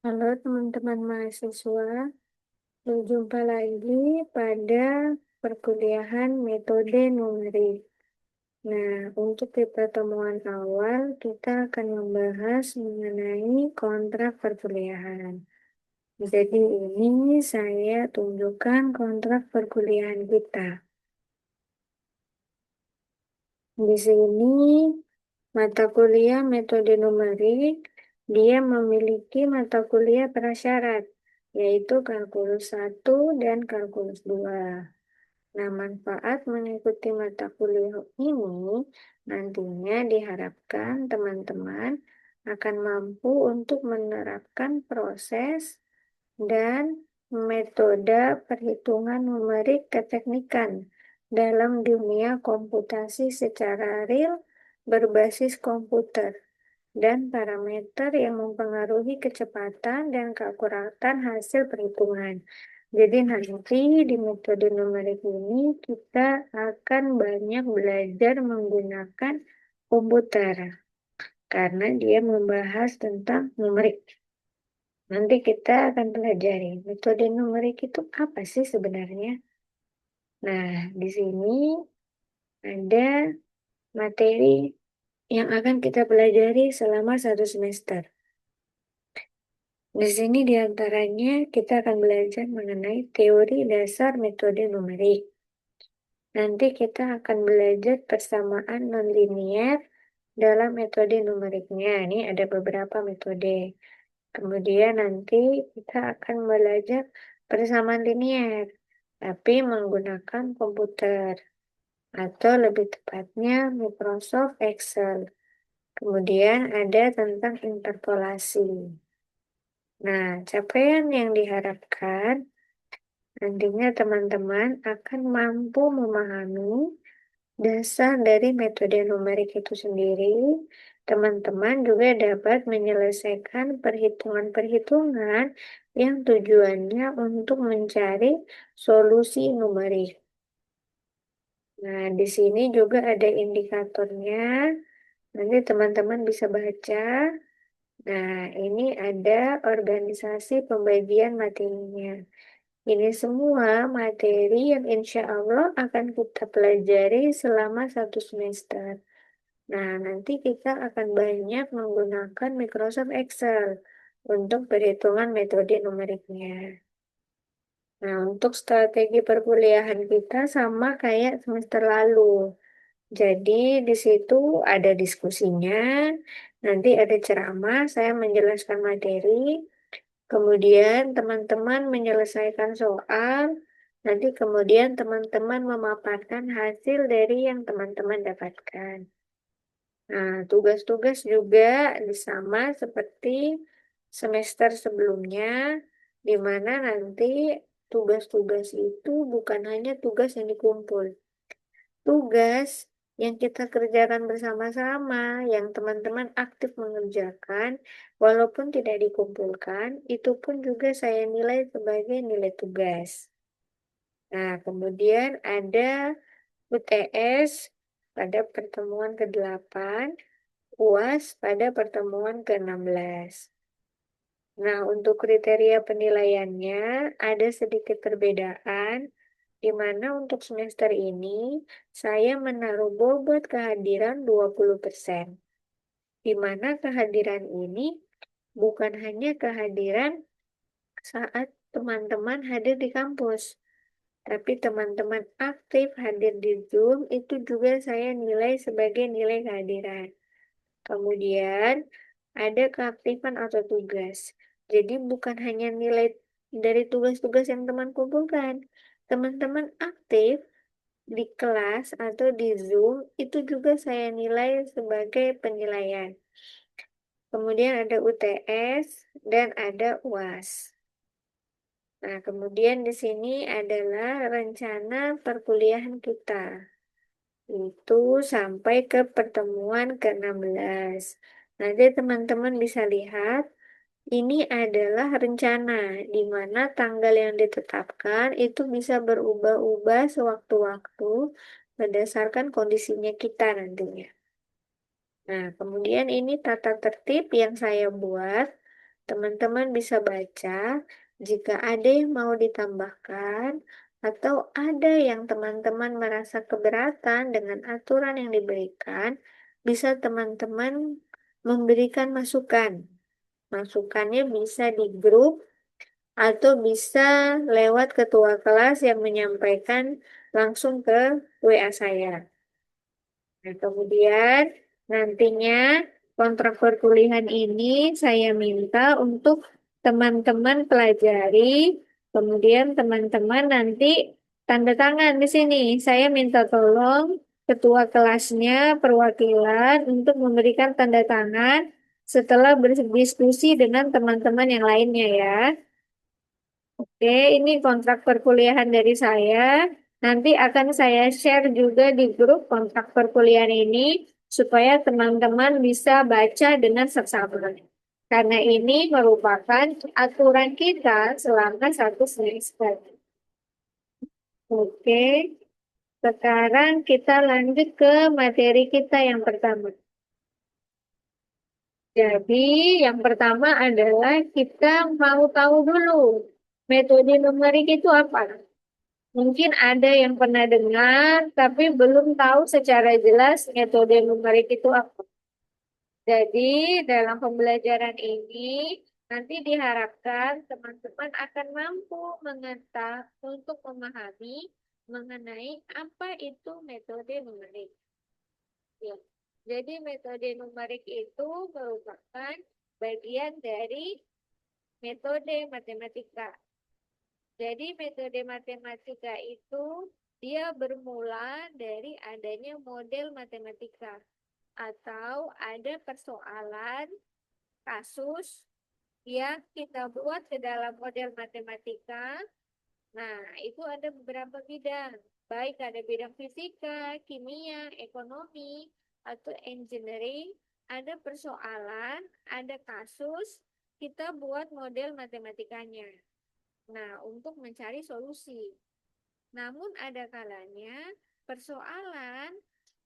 Halo teman-teman mahasiswa, berjumpa lagi pada perkuliahan metode numerik. Nah, untuk di pertemuan awal kita akan membahas mengenai kontrak perkuliahan. Jadi ini saya tunjukkan kontrak perkuliahan kita. Di sini mata kuliah metode numerik, dia memiliki mata kuliah prasyarat, yaitu kalkulus 1 dan kalkulus 2. Nah, manfaat mengikuti mata kuliah ini nantinya diharapkan teman-teman akan mampu untuk menerapkan proses dan metode perhitungan numerik keteknikan dalam dunia komputasi secara real berbasis komputer dan parameter yang mempengaruhi kecepatan dan keakuratan hasil perhitungan. Jadi nanti di metode numerik ini kita akan banyak belajar menggunakan komputer karena dia membahas tentang numerik. Nanti kita akan pelajari metode numerik itu apa sih sebenarnya. Nah, di sini ada materi yang akan kita pelajari selama 1 semester. Di sini diantaranya kita akan belajar mengenai teori dasar metode numerik. Nanti kita akan belajar persamaan nonlinier dalam metode numeriknya. Ini ada beberapa metode. Kemudian nanti kita akan belajar persamaan linier, tapi menggunakan komputer, atau lebih tepatnya Microsoft Excel. Kemudian ada tentang interpolasi. Nah, capaian yang diharapkan nantinya teman-teman akan mampu memahami dasar dari metode numerik itu sendiri. Teman-teman juga dapat menyelesaikan perhitungan-perhitungan yang tujuannya untuk mencari solusi numerik. Nah, di sini juga ada indikatornya. Nanti teman-teman bisa baca. Nah, ini ada organisasi pembagian materinya. Ini semua materi yang insya Allah akan kita pelajari selama 1 semester. Nah, nanti kita akan banyak menggunakan Microsoft Excel untuk perhitungan metode numeriknya. Nah, untuk strategi perkuliahan kita sama kayak semester lalu. Jadi, di situ ada diskusinya, nanti ada ceramah, saya menjelaskan materi, kemudian teman-teman menyelesaikan soal, nanti kemudian teman-teman memaparkan hasil dari yang teman-teman dapatkan. Nah, tugas-tugas juga sama seperti semester sebelumnya, di mana nanti tugas-tugas itu bukan hanya tugas yang dikumpul. Tugas yang kita kerjakan bersama-sama, yang teman-teman aktif mengerjakan, walaupun tidak dikumpulkan, itu pun juga saya nilai sebagai nilai tugas. Nah, kemudian ada UTS pada pertemuan ke-8, UAS pada pertemuan ke-16. Nah, untuk kriteria penilaiannya ada sedikit perbedaan, di mana untuk semester ini saya menaruh bobot kehadiran 20%. Di mana kehadiran ini bukan hanya kehadiran saat teman-teman hadir di kampus, tapi teman-teman aktif hadir di Zoom itu juga saya nilai sebagai nilai kehadiran. Kemudian ada keaktifan atau tugas. Jadi bukan hanya nilai dari tugas-tugas yang teman kumpulkan. Teman-teman aktif di kelas atau di Zoom itu juga saya nilai sebagai penilaian. Kemudian ada UTS dan ada UAS. Nah, kemudian di sini adalah rencana perkuliahan kita. Itu sampai ke pertemuan ke-16. Nanti teman-teman bisa lihat, ini adalah rencana, di mana tanggal yang ditetapkan itu bisa berubah-ubah sewaktu-waktu berdasarkan kondisinya kita nantinya. Nah, kemudian ini tata tertib yang saya buat. Teman-teman bisa baca jika ada yang mau ditambahkan atau ada yang teman-teman merasa keberatan dengan aturan yang diberikan, bisa teman-teman memberikan masukan. Masukannya bisa di grup atau bisa lewat ketua kelas yang menyampaikan langsung ke WA saya. Nah, kemudian nantinya kontrak perkuliahan ini saya minta untuk teman-teman pelajari, kemudian teman-teman nanti tanda tangan di sini. Saya minta tolong ketua kelasnya, perwakilan untuk memberikan tanda tangan setelah berdiskusi dengan teman-teman yang lainnya ya. Oke, ini kontrak perkuliahan dari saya. Nanti akan saya share juga di grup kontrak perkuliahan ini supaya teman-teman bisa baca dengan seksama. Karena ini merupakan aturan kita selama 1 semester. Oke, sekarang kita lanjut ke materi kita yang pertama. Jadi, yang pertama adalah kita mau tahu dulu metode numerik itu apa. Mungkin ada yang pernah dengar, tapi belum tahu secara jelas metode numerik itu apa. Jadi, dalam pembelajaran ini, nanti diharapkan teman-teman akan mampu mengenal untuk memahami mengenai apa itu metode numerik. Ya. Jadi, metode numerik itu merupakan bagian dari metode matematika. Jadi metode matematika itu dia bermula dari adanya model matematika atau ada persoalan kasus yang kita buat ke dalam model matematika. Nah, itu ada beberapa bidang. Baik ada bidang fisika, kimia, ekonomi, atau engineering. Ada persoalan, ada kasus, kita buat model matematikanya. Nah, untuk mencari solusi. Namun ada kalanya persoalan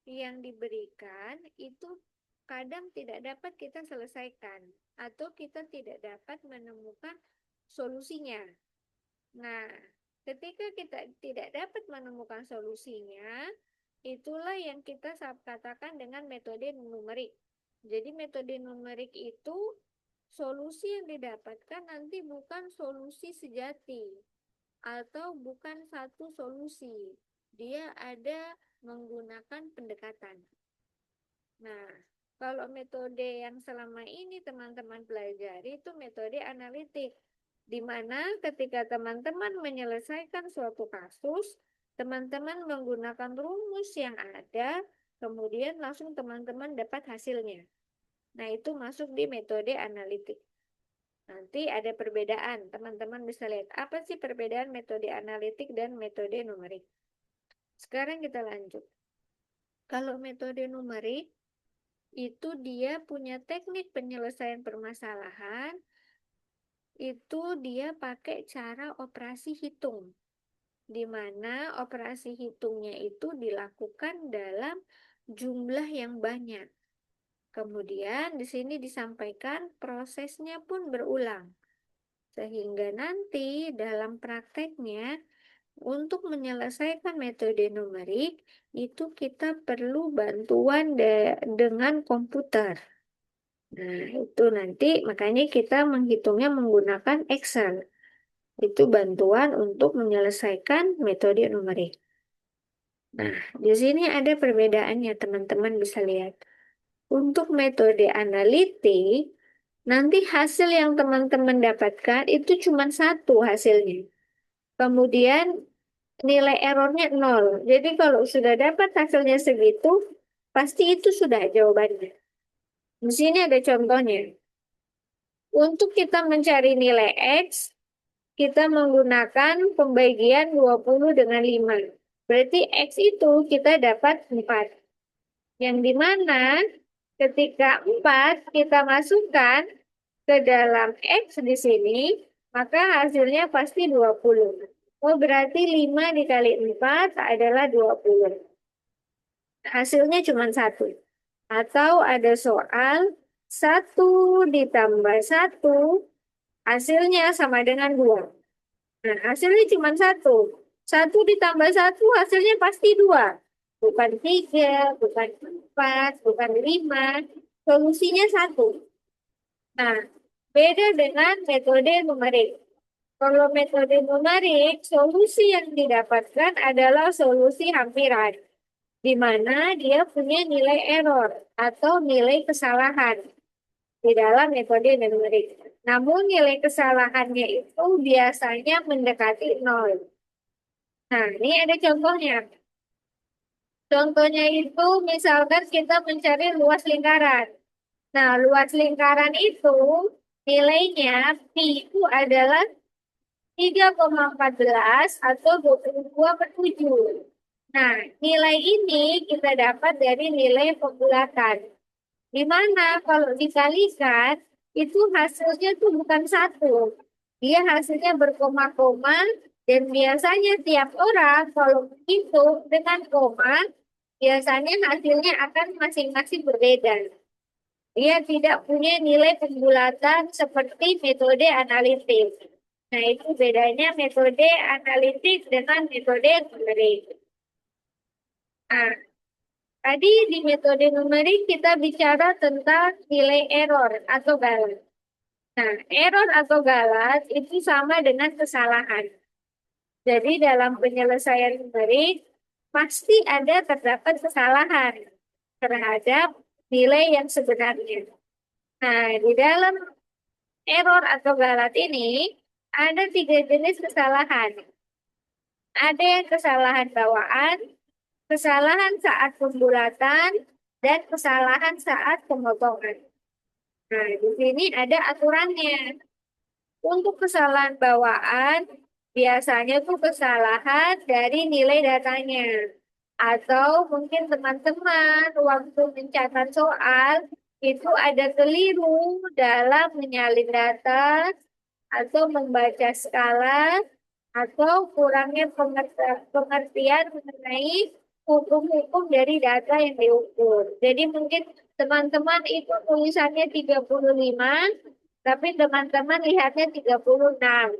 yang diberikan itu kadang tidak dapat kita selesaikan atau kita tidak dapat menemukan solusinya. Nah, ketika kita tidak dapat menemukan solusinya, itulah yang kita katakan dengan metode numerik. Jadi metode numerik itu solusi yang didapatkan nanti bukan solusi sejati atau bukan satu solusi. Dia ada menggunakan pendekatan. Nah, kalau metode yang selama ini teman-teman pelajari itu metode analitik, di mana ketika teman-teman menyelesaikan suatu kasus, teman-teman menggunakan rumus yang ada, kemudian langsung teman-teman dapat hasilnya. Nah, itu masuk di metode analitik. Nanti ada perbedaan, teman-teman bisa lihat apa sih perbedaan metode analitik dan metode numerik. Sekarang kita lanjut. Kalau metode numerik, itu dia punya teknik penyelesaian permasalahan, itu dia pakai cara operasi hitung, di mana operasi hitungnya itu dilakukan dalam jumlah yang banyak. Kemudian di sini disampaikan prosesnya pun berulang. Sehingga nanti dalam prakteknya untuk menyelesaikan metode numerik itu kita perlu bantuan dengan komputer. Nah, itu nanti makanya kita menghitungnya menggunakan Excel. Itu bantuan untuk menyelesaikan metode numerik. Nah, di sini ada perbedaannya, teman-teman bisa lihat. Untuk metode analitik, nanti hasil yang teman-teman dapatkan itu cuma satu hasilnya. Kemudian nilai errornya 0. Jadi kalau sudah dapat hasilnya segitu, pasti itu sudah jawabannya. Di sini ada contohnya. Untuk kita mencari nilai X, kita menggunakan pembagian 20 dengan 5. Berarti X itu kita dapat 4. Yang dimana ketika 4 kita masukkan ke dalam X di sini, maka hasilnya pasti 20. Oh, berarti 5 dikali 4 adalah 20. Hasilnya cuma satu. Atau ada soal 1 ditambah 1 hasilnya sama dengan 2. Nah, hasilnya cuma 1. 1 ditambah 1 hasilnya pasti 2. Bukan 3, bukan 4, bukan 5. Solusinya 1. Nah, beda dengan metode numerik. Kalau metode numerik, solusi yang didapatkan adalah solusi hampiran, di mana dia punya nilai error atau nilai kesalahan di dalam metode numerik. Namun nilai kesalahannya itu biasanya mendekati 0. Nah, ini ada contohnya. Contohnya itu misalkan kita mencari luas lingkaran. Nah, luas lingkaran itu nilainya pi itu adalah 3,14 atau 22/7. Nah, nilai ini kita dapat dari nilai pembulatan. Di mana kalau dikalikan, itu hasilnya tuh bukan 1. Dia hasilnya berkoma-koma, dan biasanya tiap orang kalau itu dengan koma, biasanya hasilnya akan masing-masing berbeda. Dia tidak punya nilai pembulatan seperti metode analitik. Nah, itu bedanya metode analitik dengan metode numerik. Nah, tadi di metode numerik kita bicara tentang nilai error atau galat. Nah, error atau galat itu sama dengan kesalahan. Jadi dalam penyelesaian numerik pasti terdapat kesalahan terhadap nilai yang sebenarnya. Nah, di dalam error atau galat ini ada 3 jenis kesalahan. Ada yang kesalahan bawaan, kesalahan saat pembulatan, dan kesalahan saat pemotongan. Nah, di sini ada aturannya. Untuk kesalahan bawaan, biasanya tuh kesalahan dari nilai datanya. Atau mungkin teman-teman waktu mencatat soal, itu ada keliru dalam menyalin data, atau membaca skala, atau kurangnya pengertian mengenai hukum-hukum dari data yang diukur. Jadi mungkin teman-teman itu tulisannya 35, tapi teman-teman lihatnya 36.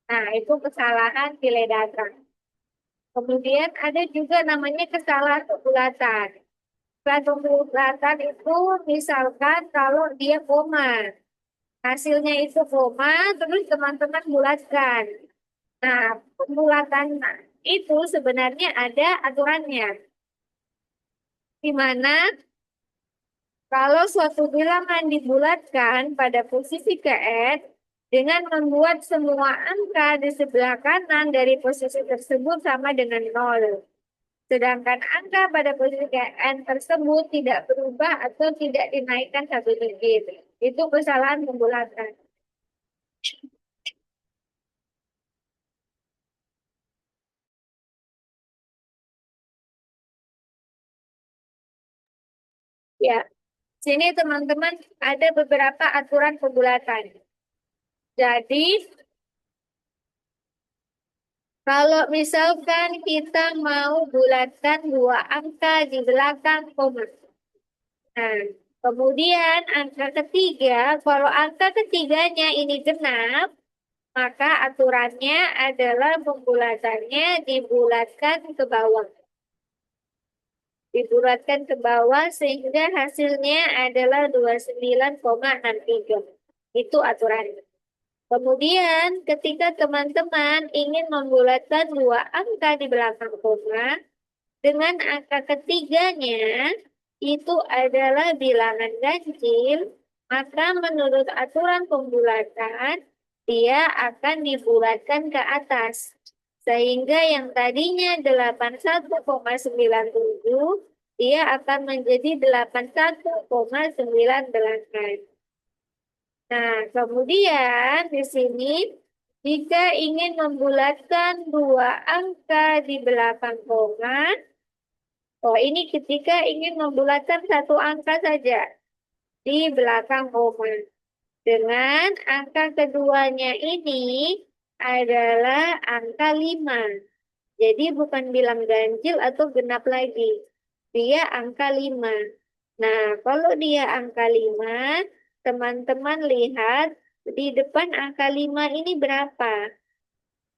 Nah, itu kesalahan nilai data. Kemudian ada juga namanya kesalahan pembulatan. Kesalahan pembulatan itu misalkan kalau dia koma. Hasilnya itu koma, terus teman-teman bulatkan. Nah, pembulatan itu sebenarnya ada aturannya. Di mana kalau suatu bilangan dibulatkan pada posisi KN dengan membuat semua angka di sebelah kanan dari posisi tersebut sama dengan 0. Sedangkan angka pada posisi KN tersebut tidak berubah atau tidak dinaikkan 1 digit. Itu kesalahan pembulatan. Ya, sini teman-teman ada beberapa aturan pembulatan. Jadi, kalau misalkan kita mau bulatkan 2 angka di belakang koma. Nah, kemudian angka ketiga, kalau angka ketiganya ini genap, maka aturannya adalah pembulatannya dibulatkan ke bawah. Dibulatkan ke bawah sehingga hasilnya adalah 29,63. Itu aturannya. Kemudian ketika teman-teman ingin membulatkan 2 angka di belakang koma, dengan angka ketiganya itu adalah bilangan ganjil, maka menurut aturan pembulatan, dia akan dibulatkan ke atas. Sehingga yang tadinya 81,97, dia akan menjadi 81,98. Nah, kemudian di sini jika ingin membulatkan 2 angka di belakang koma, oh ini ketika ingin membulatkan 1 angka saja di belakang koma. Dengan angka keduanya ini adalah angka 5. Jadi bukan bilang ganjil atau genap lagi. Dia angka 5. Nah, kalau dia angka 5, teman-teman lihat di depan angka 5 ini berapa?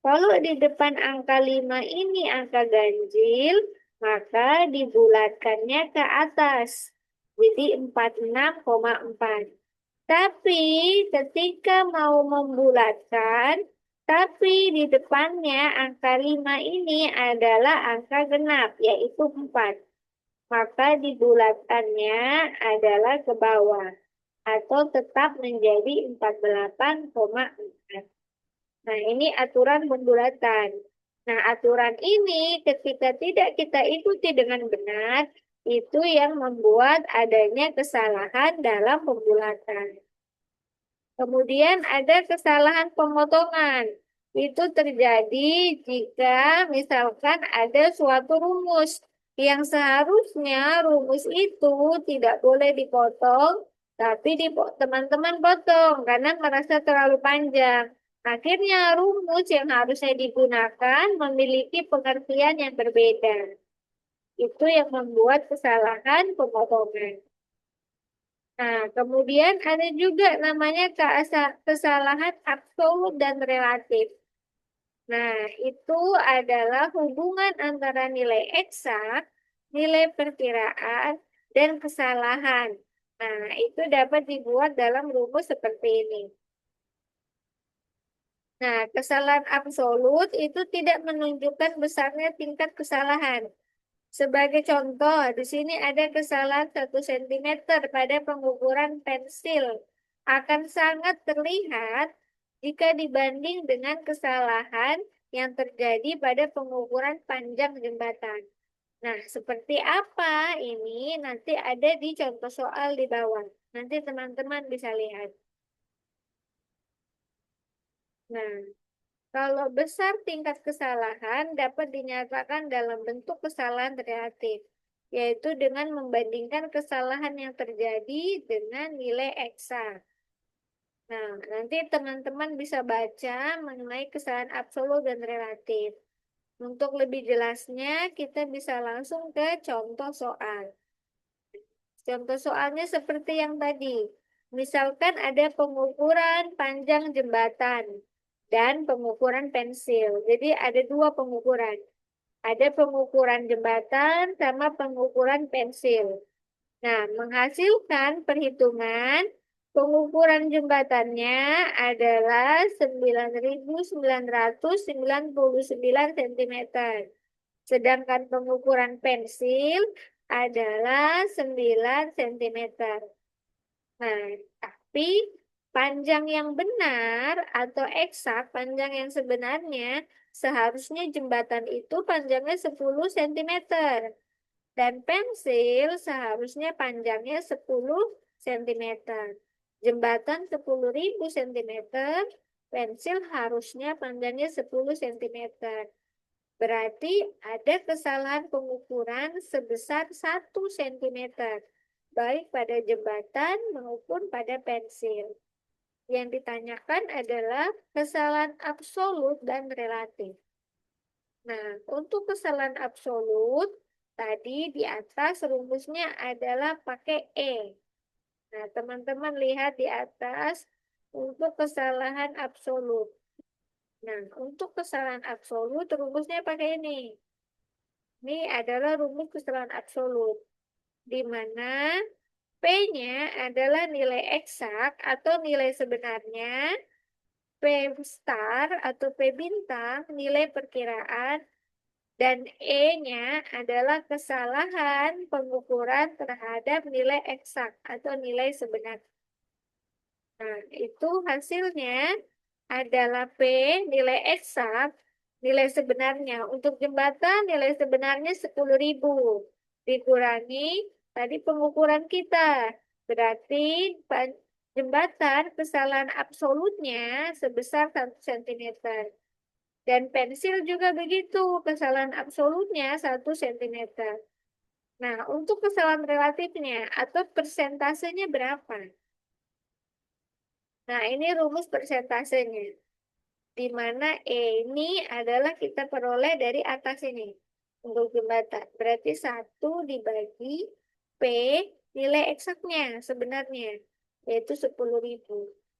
Kalau di depan angka 5 ini angka ganjil, maka dibulatkannya ke atas. Jadi 46,4. Tapi ketika mau membulatkan, tapi di depannya angka 5 ini adalah angka genap, yaitu 4. Maka dibulatkannya adalah ke bawah, atau tetap menjadi 48,4. Nah, ini aturan pembulatan. Nah, aturan ini ketika tidak kita ikuti dengan benar, itu yang membuat adanya kesalahan dalam pembulatan. Kemudian ada kesalahan pemotongan. Itu terjadi jika misalkan ada suatu rumus yang seharusnya rumus itu tidak boleh dipotong, tapi teman-teman potong karena merasa terlalu panjang. Akhirnya rumus yang harusnya digunakan memiliki pengertian yang berbeda. Itu yang membuat kesalahan pemotongan. Nah, kemudian ada juga namanya kesalahan absolut dan relatif. Nah, itu adalah hubungan antara nilai eksak, nilai perkiraan, dan kesalahan. Nah, itu dapat dibuat dalam rumus seperti ini. Nah, kesalahan absolut itu tidak menunjukkan besarnya tingkat kesalahan. Sebagai contoh, di sini ada kesalahan 1 cm pada pengukuran pensil. Akan sangat terlihat jika dibanding dengan kesalahan yang terjadi pada pengukuran panjang jembatan. Nah, seperti apa ini nanti ada di contoh soal di bawah. Nanti teman-teman bisa lihat. Nah, kalau besar tingkat kesalahan dapat dinyatakan dalam bentuk kesalahan relatif, yaitu dengan membandingkan kesalahan yang terjadi dengan nilai eksak. Nah, nanti teman-teman bisa baca mengenai kesalahan absolut dan relatif. Untuk lebih jelasnya, kita bisa langsung ke contoh soal. Contoh soalnya seperti yang tadi. Misalkan ada pengukuran panjang jembatan dan pengukuran pensil. Jadi ada dua pengukuran. Ada pengukuran jembatan sama pengukuran pensil. Nah, menghasilkan perhitungan pengukuran jembatannya adalah 9.999 cm. Sedangkan pengukuran pensil adalah 9 cm. Nah, tapi panjang yang benar atau eksak, panjang yang sebenarnya, seharusnya jembatan itu panjangnya 10 cm. Dan pensil seharusnya panjangnya 10 cm. Jembatan 10.000 cm, pensil harusnya panjangnya 10 cm. Berarti ada kesalahan pengukuran sebesar 1 cm, baik pada jembatan maupun pada pensil. Yang ditanyakan adalah kesalahan absolut dan relatif. Nah, untuk kesalahan absolut, tadi di atas rumusnya adalah pakai E. Nah, teman-teman lihat di atas untuk kesalahan absolut. Nah, untuk kesalahan absolut, rumusnya pakai ini. Ini adalah rumus kesalahan absolut, di mana P-nya adalah nilai eksak atau nilai sebenarnya, P star atau P bintang, nilai perkiraan, dan E-nya adalah kesalahan pengukuran terhadap nilai eksak atau nilai sebenar. Nah, itu hasilnya adalah P nilai eksak, nilai sebenarnya. Untuk jembatan nilai sebenarnya 10.000 dikurangi tadi pengukuran kita. Berarti jembatan kesalahan absolutnya sebesar 1 cm. Dan pensil juga begitu, kesalahan absolutnya 1 cm. Nah, untuk kesalahan relatifnya atau persentasenya berapa? Nah, ini rumus persentasenya. Di mana E ini adalah kita peroleh dari atas ini. Untuk jembatan. Berarti 1 dibagi P nilai eksaknya sebenarnya, yaitu 10.000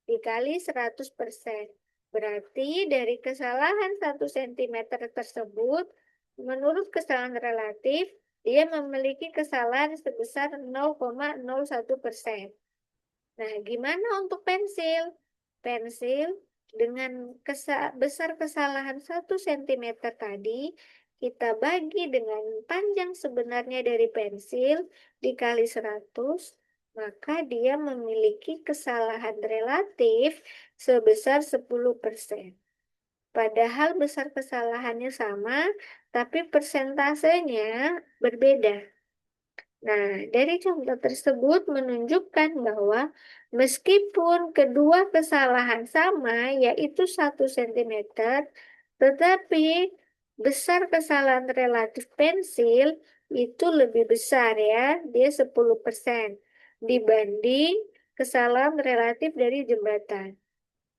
dikali 100%. Berarti dari kesalahan 1 cm tersebut, menurut kesalahan relatif, dia memiliki kesalahan sebesar 0,01%. Nah, gimana untuk pensil? Pensil dengan besar kesalahan 1 cm tadi, kita bagi dengan panjang sebenarnya dari pensil dikali 100, maka dia memiliki kesalahan relatif sebesar 10%. Padahal besar kesalahannya sama, tapi persentasenya berbeda. Nah, dari contoh tersebut menunjukkan bahwa meskipun kedua kesalahan sama, yaitu 1 cm, tetapi besar kesalahan relatif pensil itu lebih besar ya, dia 10% dibanding kesalahan relatif dari jembatan.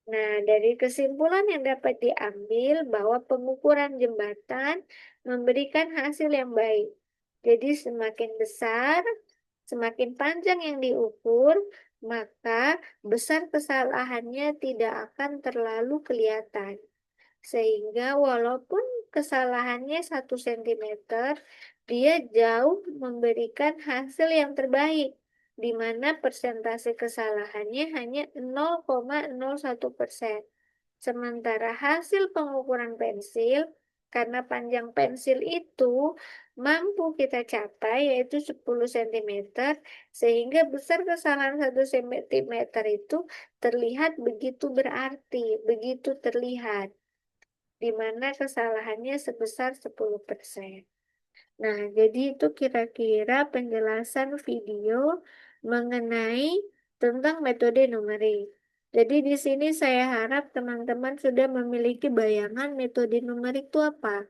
Nah, dari kesimpulan yang dapat diambil bahwa pengukuran jembatan memberikan hasil yang baik. Jadi semakin besar, semakin panjang yang diukur, maka besar kesalahannya tidak akan terlalu kelihatan. Sehingga walaupun kesalahannya 1 cm, dia jauh memberikan hasil yang terbaik, di mana persentase kesalahannya hanya 0,01%. Sementara hasil pengukuran pensil, karena panjang pensil itu mampu kita capai, yaitu 10 cm, sehingga besar kesalahan 1 cm itu terlihat begitu berarti, begitu terlihat, di mana kesalahannya sebesar 10%. Nah, jadi itu kira-kira penjelasan video mengenai tentang metode numerik. Jadi di sini saya harap teman-teman sudah memiliki bayangan metode numerik itu apa.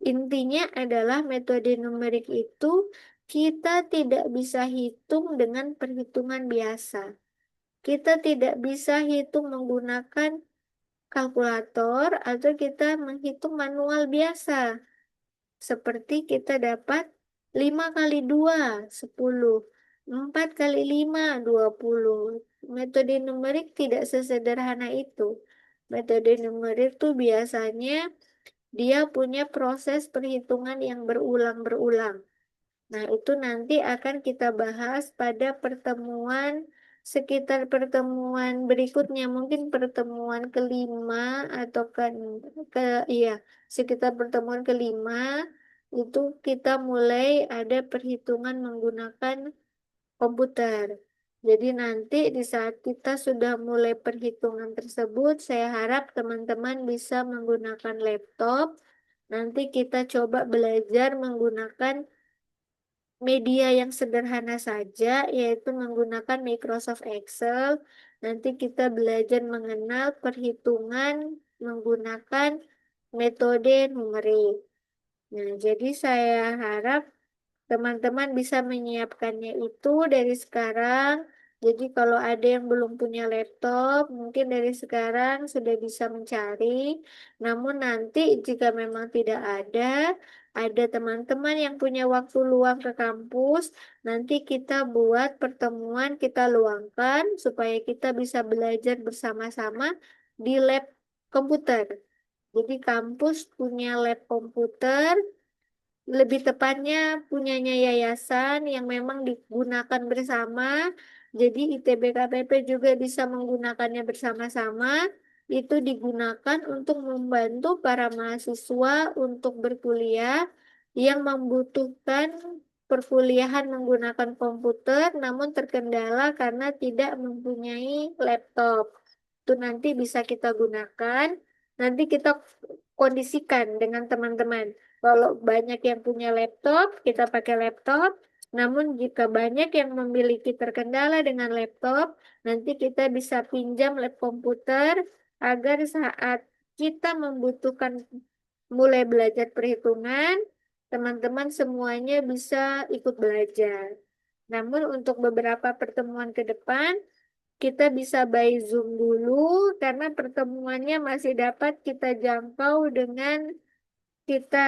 Intinya adalah metode numerik itu kita tidak bisa hitung dengan perhitungan biasa. Kita tidak bisa hitung menggunakan kalkulator atau kita menghitung manual biasa. Seperti kita dapat 5 kali 2, 10. 4 kali 5, 20. Metode numerik tidak sesederhana itu. Metode numerik itu biasanya dia punya proses perhitungan yang berulang-berulang. Nah, itu nanti akan kita bahas pada sekitar pertemuan berikutnya, mungkin pertemuan kelima atau ke iya, sekitar pertemuan kelima itu kita mulai ada perhitungan menggunakan komputer. Jadi nanti di saat kita sudah mulai perhitungan tersebut, saya harap teman-teman bisa menggunakan laptop. Nanti kita coba belajar menggunakan media yang sederhana saja, yaitu menggunakan Microsoft Excel. Nanti kita belajar mengenal perhitungan menggunakan metode numerik. Nah, jadi saya harap teman-teman bisa menyiapkannya itu dari sekarang. Jadi kalau ada yang belum punya laptop, mungkin dari sekarang sudah bisa mencari. Namun nanti jika memang tidak ada teman-teman yang punya waktu luang ke kampus, nanti kita buat pertemuan, kita luangkan supaya kita bisa belajar bersama-sama di lab komputer. Jadi kampus punya lab komputer, lebih tepatnya punyanya yayasan yang memang digunakan bersama. Jadi ITB KPP juga bisa menggunakannya bersama-sama. Itu digunakan untuk membantu para mahasiswa untuk berkuliah yang membutuhkan perkuliahan menggunakan komputer namun terkendala karena tidak mempunyai laptop. Itu nanti bisa kita gunakan. Nanti kita kondisikan dengan teman-teman. Kalau banyak yang punya laptop, kita pakai laptop. Namun jika banyak yang memiliki terkendala dengan laptop, nanti kita bisa pinjam lab komputer agar saat kita membutuhkan mulai belajar perhitungan, teman-teman semuanya bisa ikut belajar. Namun untuk beberapa pertemuan ke depan, kita bisa by Zoom dulu karena pertemuannya masih dapat kita jangkau dengan kita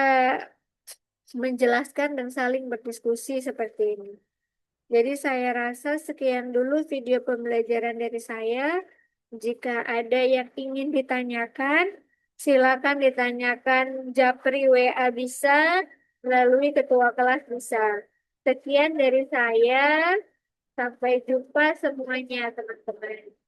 menjelaskan dan saling berdiskusi seperti ini. Jadi saya rasa sekian dulu video pembelajaran dari saya. Jika ada yang ingin ditanyakan, silakan ditanyakan Japri WA bisa, melalui ketua kelas bisa. Sekian dari saya, sampai jumpa semuanya teman-teman.